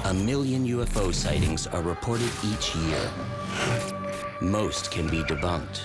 1 million UFO sightings are reported each year. Most can be debunked,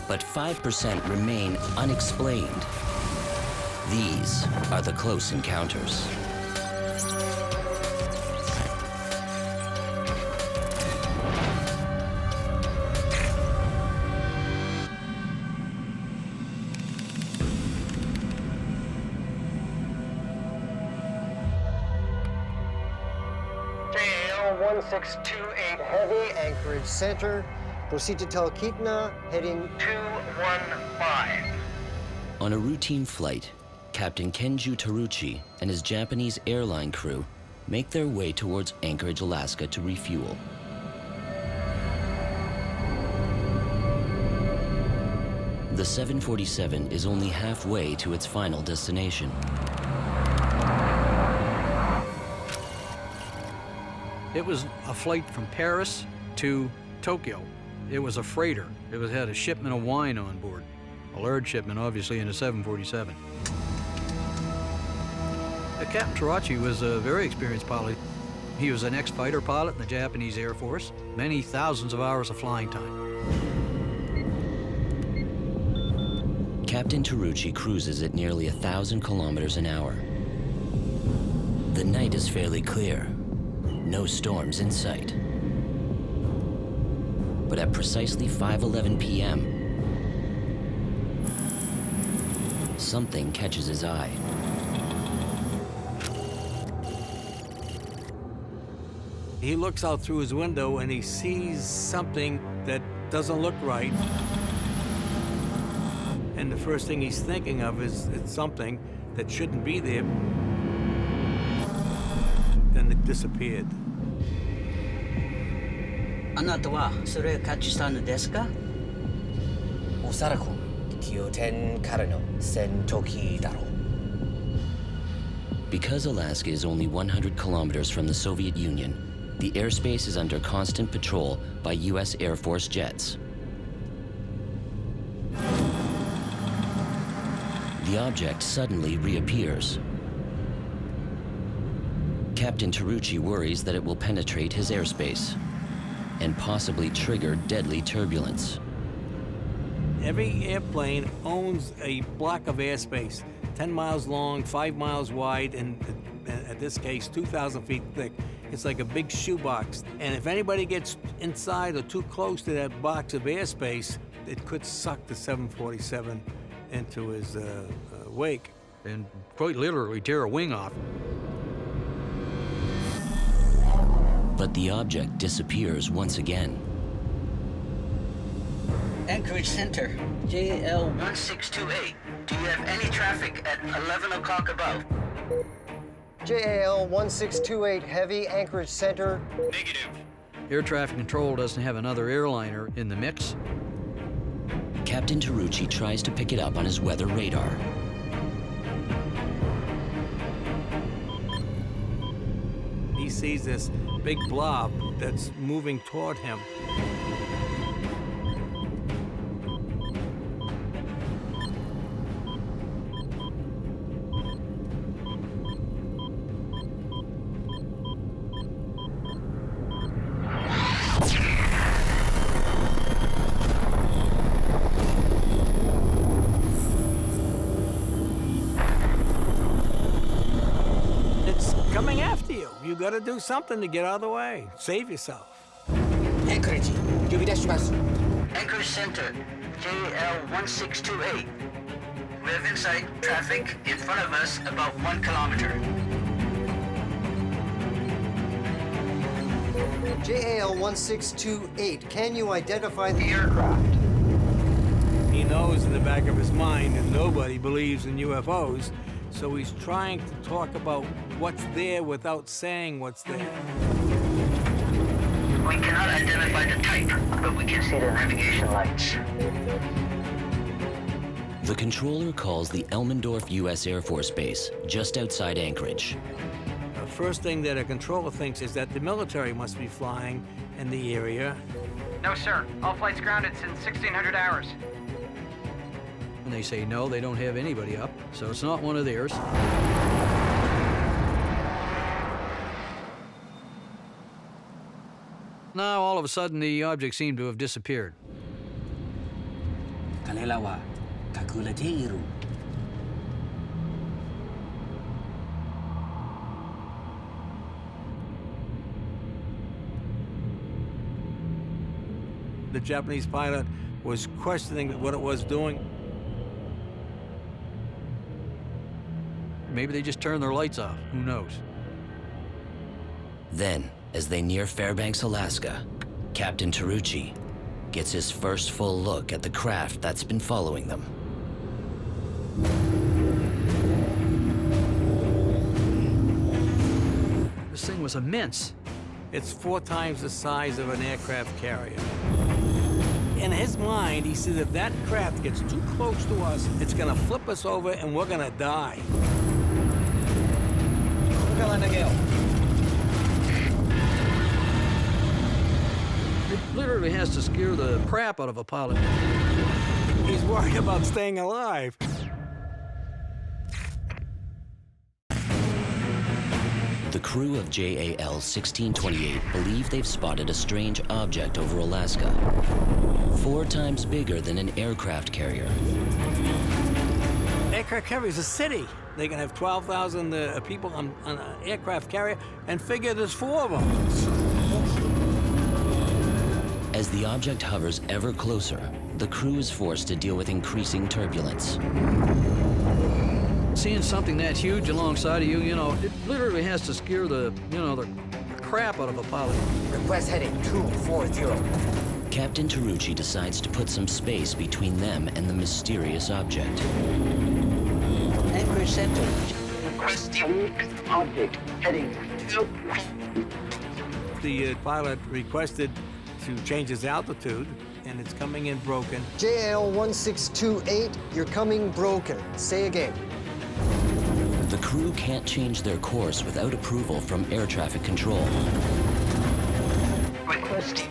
but 5% remain unexplained. These are the close encounters. JAL 1628 Heavy, Anchorage Center. Proceed to Talkeetna, heading 215. On a routine flight, Captain Terauchi and his Japanese airline crew make their way towards Anchorage, Alaska to refuel. The 747 is only halfway to its final destination. It was a flight from Paris to Tokyo. It was a freighter. It had a shipment of wine on board. A large shipment, obviously, in a 747. Captain Terauchi was a very experienced pilot. He was an ex-fighter pilot in the Japanese Air Force. Many thousands of hours of flying time. Captain Terauchi cruises at nearly 1,000 kilometers an hour. The night is fairly clear. No storms in sight. But at precisely 5:11 p.m., something catches his eye. He looks out through his window and he sees something that doesn't look right. And the first thing he's thinking of is it's something that shouldn't be there. Then it disappeared. あなたはそれをキャッチしたのですか? おそらく宮殿からの戦闘機だろう。 Because Alaska is only 100 kilometers from the Soviet Union, the airspace is under constant patrol by U.S. Air Force jets. The object suddenly reappears. Captain Terauchi worries that it will penetrate his airspace and possibly trigger deadly turbulence. Every airplane owns a block of airspace, 10 miles long, 5 miles wide, and in this case, 2,000 feet thick. It's like a big shoebox. And if anybody gets inside or too close to that box of airspace, it could suck the 747 into his wake. And quite literally tear a wing off. But the object disappears once again. Anchorage Center, JAL 1628. Do you have any traffic at 11 o'clock above? JAL 1628 Heavy, Anchorage Center. Negative. Air traffic control doesn't have another airliner in the mix. Captain Terauchi tries to pick it up on his weather radar. He sees this big blob that's moving toward him. Coming after you. You gotta do something to get out of the way. Save yourself. Anchorage, 呼び出します。 Anchorage Center, JAL 1628. We have inside traffic in front of us about 1 kilometer. JAL 1628, can you identify the aircraft? He knows in the back of his mind that nobody believes in UFOs, so he's trying to talk about what's there without saying what's there. We cannot identify the type, but we can see the navigation lights. The controller calls the Elmendorf U.S. Air Force Base, just outside Anchorage. The first thing that a controller thinks is that the military must be flying in the area. No, sir. All flights grounded since 1600 hours. And they say no, they don't have anybody up, so it's not one of theirs. Now, all of a sudden, the object seemed to have disappeared. 彼らは隠れている The Japanese pilot was questioning what it was doing. Maybe they just turned their lights off. Who knows? Then, as they near Fairbanks, Alaska, Captain Terauchi gets his first full look at the craft that's been following them. This thing was immense. It's 4 times the size of an aircraft carrier. In his mind, he says if that craft gets too close to us, it's gonna flip us over and we're gonna die. It literally has to scare the crap out of a pilot. He's worried about staying alive. The crew of JAL 1628 believe they've spotted a strange object over Alaska, 4 times bigger than an aircraft carrier. Aircraft carrier is a city. They can have 12,000 people on an aircraft carrier, and figure there's 4 of them. As the object hovers ever closer, the crew is forced to deal with increasing turbulence. Seeing something that huge alongside of you, you know, it literally has to scare the crap out of a pilot. Request heading 240 Captain Terauchi decides to put some space between them and the mysterious object. Anchorage center Requesting object heading 2. The pilot requested to change his altitude, and it's coming in broken. JAL 1628, you're coming broken. Say again. The crew can't change their course without approval from air traffic control. Requesting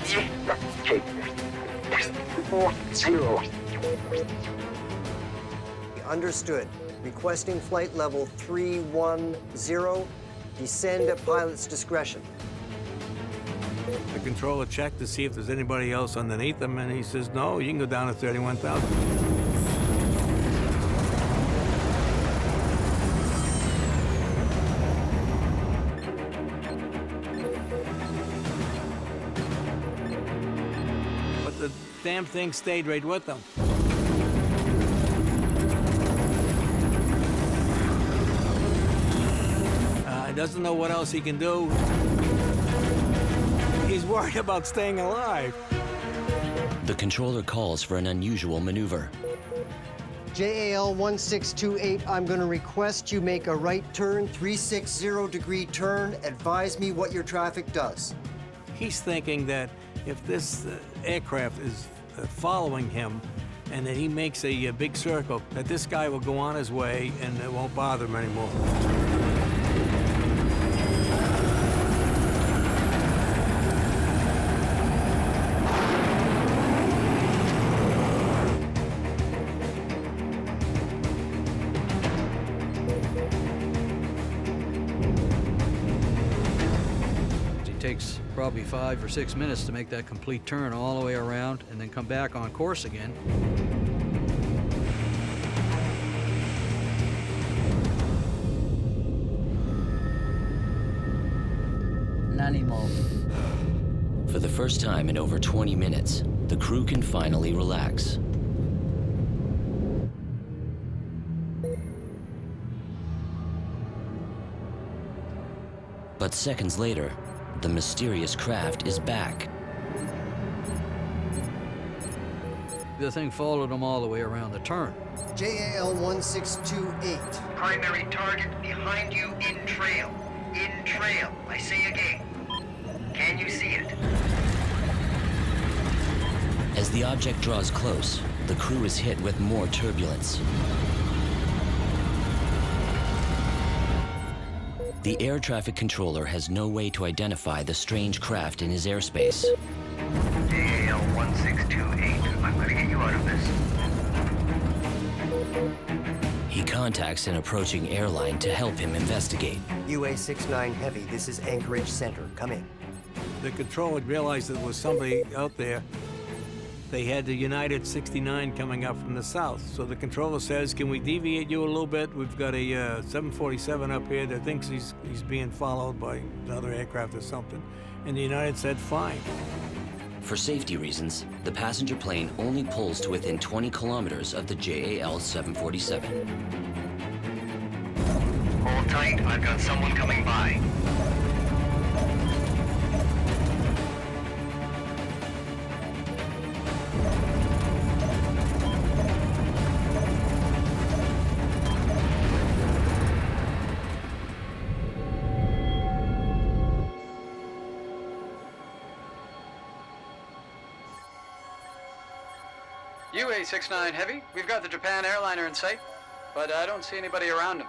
object 240. Understood. Requesting flight level 310. Descend at pilot's discretion. The controller checked to see if there's anybody else underneath him, and he says, no, you can go down to 31,000. But the damn thing stayed right with them. He doesn't know what else he can do. He's worried about staying alive. The controller calls for an unusual maneuver. JAL 1628, I'm going to request you make a right turn, 360-degree turn. Advise me what your traffic does. He's thinking that if this aircraft is following him and that he makes a big circle, that this guy will go on his way and it won't bother him anymore. Takes probably 5 or 6 minutes to make that complete turn all the way around and then come back on course again. For the first time in over 20 minutes, the crew can finally relax. But seconds later, the mysterious craft is back. The thing followed them all the way around the turn. JAL 1628. Primary target behind you in trail. In trail. I say again. Can you see it? As the object draws close, the crew is hit with more turbulence. The air traffic controller has no way to identify the strange craft in his airspace. JAL 1628. I'm gonna get you out of this. He contacts an approaching airline to help him investigate. UA 69 Heavy, this is Anchorage Center. Come in. the controller realized that there was somebody out there. They had the United 69 coming up from the south. So the controller says, can we deviate you a little bit? We've got a 747 up here that thinks he's being followed by another aircraft or something. And the United said, fine. For safety reasons, the passenger plane only pulls to within 20 kilometers of the JAL 747. Hold tight, I've got someone coming by. UA-69 Heavy, we've got the Japan Airliner in sight, but I don't see anybody around him.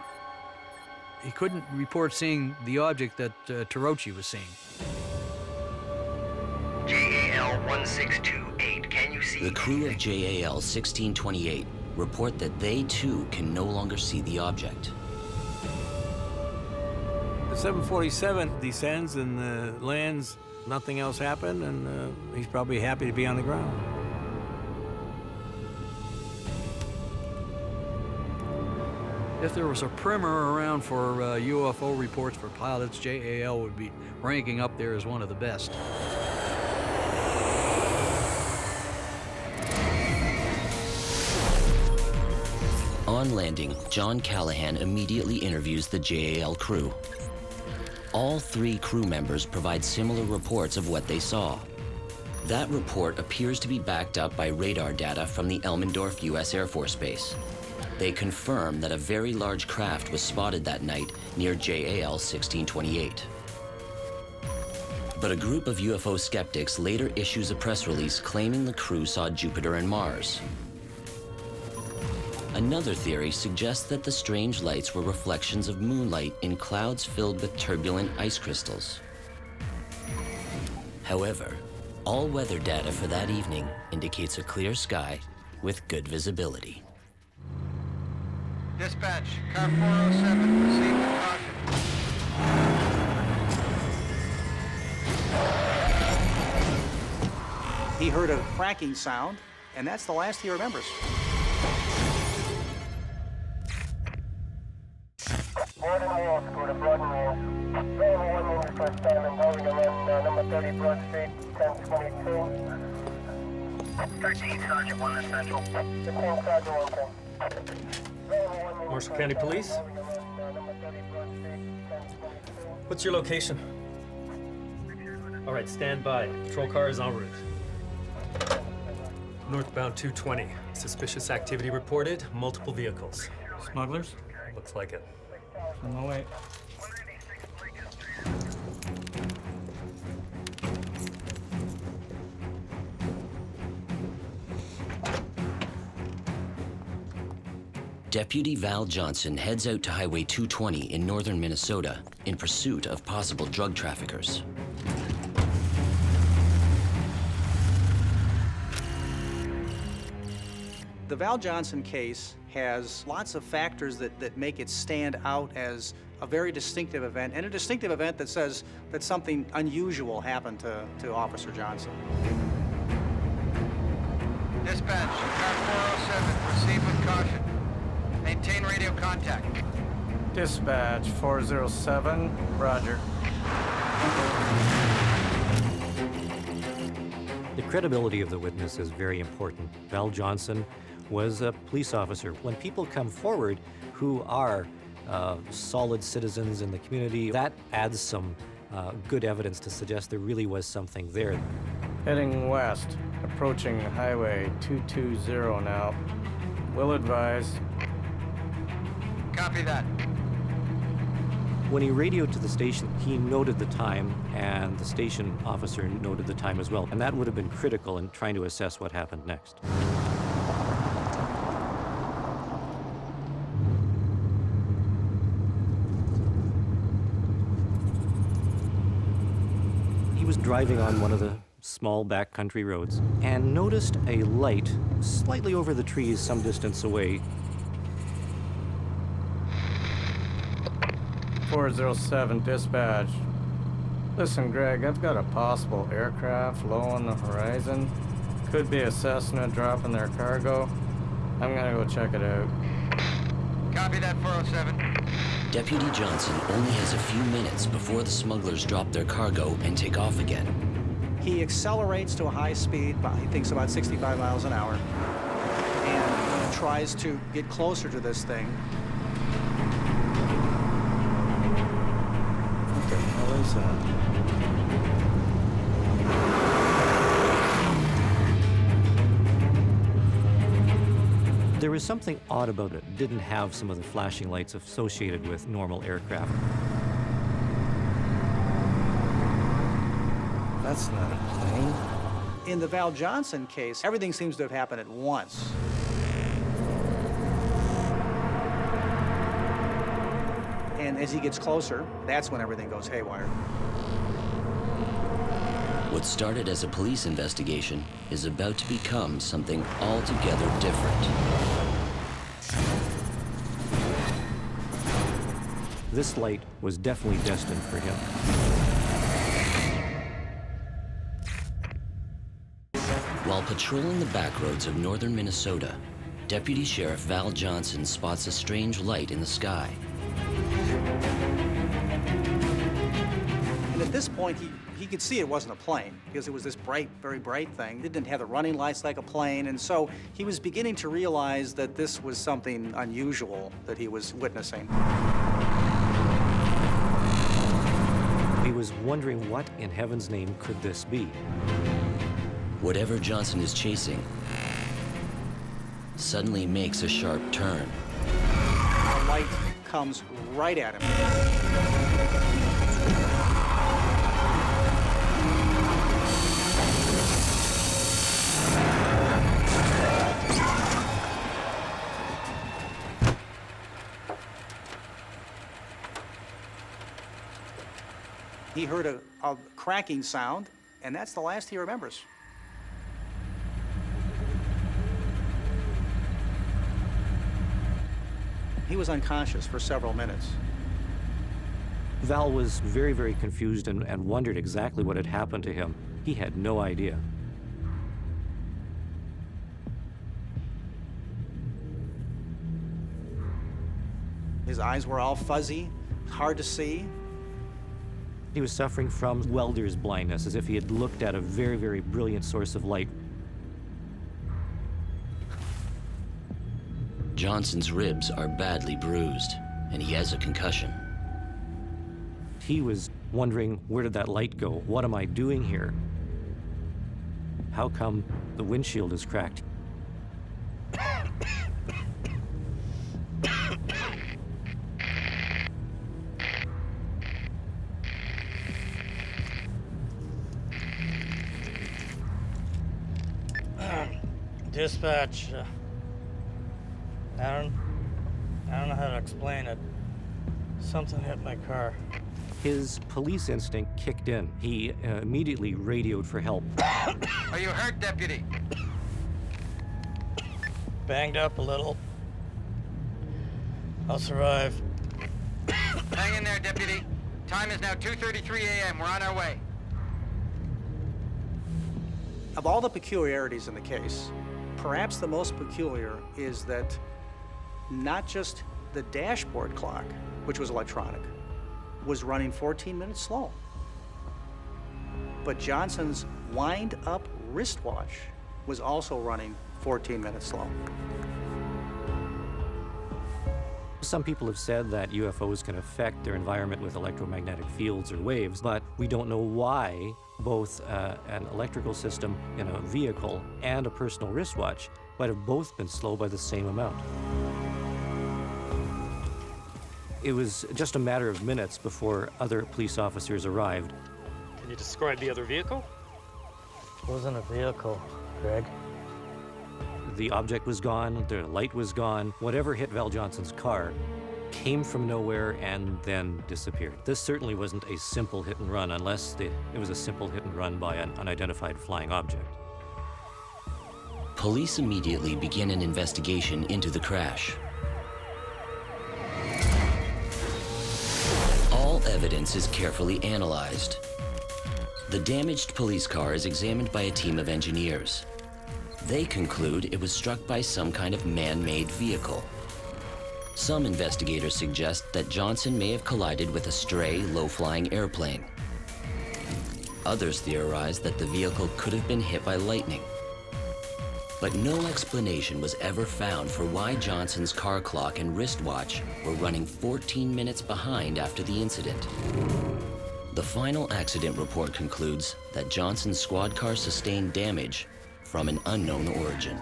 He couldn't report seeing the object that Terauchi was seeing. JAL 1628, can you see? The crew of JAL 1628 report that they too can no longer see the object. The 747 descends and lands, nothing else happened, and he's probably happy to be on the ground. If there was a primer around for UFO reports for pilots, JAL would be ranking up there as one of the best. On landing, John Callahan immediately interviews the JAL crew. All 3 crew members provide similar reports of what they saw. That report appears to be backed up by radar data from the Elmendorf U.S. Air Force Base. They confirm that a very large craft was spotted that night near JAL 1628. But a group of UFO skeptics later issues a press release claiming the crew saw Jupiter and Mars. Another theory suggests that the strange lights were reflections of moonlight in clouds filled with turbulent ice crystals. However, all weather data for that evening indicates a clear sky with good visibility. Dispatch, car 407, proceed with caution. He heard a cracking sound, and that's the last he remembers. Broad and wheel, Scooter, Broad and wheel. Runway 1 in first time and holding on number 30 Broad Street, 1022. 13 Sergeant 1 to Central. 15 Sergeant 1. Marshall County Police? What's your location? All right, stand by. Patrol car is en route. Northbound 220. Suspicious activity reported. Multiple vehicles. Smugglers? Looks like it. On my way. Deputy Val Johnson heads out to Highway 220 in northern Minnesota in pursuit of possible drug traffickers. The Val Johnson case has lots of factors that make it stand out as a very distinctive event, and a distinctive event that says that something unusual happened to Officer Johnson. Dispatch, car 407, proceed with caution. Maintain radio contact. Dispatch 407, roger. The credibility of the witness is very important. Val Johnson was a police officer. When people come forward who are solid citizens in the community, that adds some good evidence to suggest there really was something there. Heading west, approaching Highway 220 now. Will advise. Copy that. When he radioed to the station, he noted the time, and the station officer noted the time as well. And that would have been critical in trying to assess what happened next. He was driving on one of the small backcountry roads and noticed a light slightly over the trees some distance away. 407, dispatch. Listen, Greg, I've got a possible aircraft low on the horizon. Could be a Cessna dropping their cargo. I'm gonna go check it out. Copy that, 407. Deputy Johnson only has a few minutes before the smugglers drop their cargo and take off again. He accelerates to a high speed, he thinks about 65 miles an hour, and tries to get closer to this thing. What the hell is that? There was something odd about it. It didn't have some of the flashing lights associated with normal aircraft. That's not a plane. In the Val Johnson case, everything seems to have happened at once. And as he gets closer, that's when everything goes haywire. What started as a police investigation is about to become something altogether different. This light was definitely destined for him. While patrolling the back roads of northern Minnesota, Deputy Sheriff Val Johnson spots a strange light in the sky. And at this point, he could see it wasn't a plane because it was this bright, very bright thing. It didn't have the running lights like a plane, and so he was beginning to realize that this was something unusual that he was witnessing. He was wondering what in heaven's name could this be? Whatever Johnson is chasing suddenly makes a sharp turn. The light comes right at him. He heard a cracking sound, and that's the last he remembers. He was unconscious for several minutes. Val was very, very confused and wondered exactly what had happened to him. He had no idea. His eyes were all fuzzy, hard to see. He was suffering from welder's blindness, as if he had looked at a very, very brilliant source of light. Johnson's ribs are badly bruised, and he has a concussion. He was wondering, where did that light go? What am I doing here? How come the windshield is cracked? Dispatch, I don't know how to explain it. Something hit my car. His police instinct kicked in. He immediately radioed for help. Are you hurt, deputy? Banged up a little. I'll survive. Hang in there, deputy. Time is now 2:33 a.m. We're on our way. Of all the peculiarities in the case, perhaps the most peculiar is that not just the dashboard clock, which was electronic, was running 14 minutes slow, but Johnson's wind-up wristwatch was also running 14 minutes slow. Some people have said that UFOs can affect their environment with electromagnetic fields or waves, but we don't know why both an electrical system in a vehicle and a personal wristwatch might have both been slow by the same amount. It was just a matter of minutes before other police officers arrived. Can you describe the other vehicle? It wasn't a vehicle, Greg. The object was gone, the light was gone. Whatever hit Val Johnson's car came from nowhere and then disappeared. This certainly wasn't a simple hit and run, unless it was a simple hit and run by an unidentified flying object. Police immediately begin an investigation into the crash. All evidence is carefully analyzed. The damaged police car is examined by a team of engineers. They conclude it was struck by some kind of man-made vehicle. Some investigators suggest that Johnson may have collided with a stray, low-flying airplane. Others theorize that the vehicle could have been hit by lightning. But no explanation was ever found for why Johnson's car clock and wristwatch were running 14 minutes behind after the incident. The final accident report concludes that Johnson's squad car sustained damage from an unknown origin.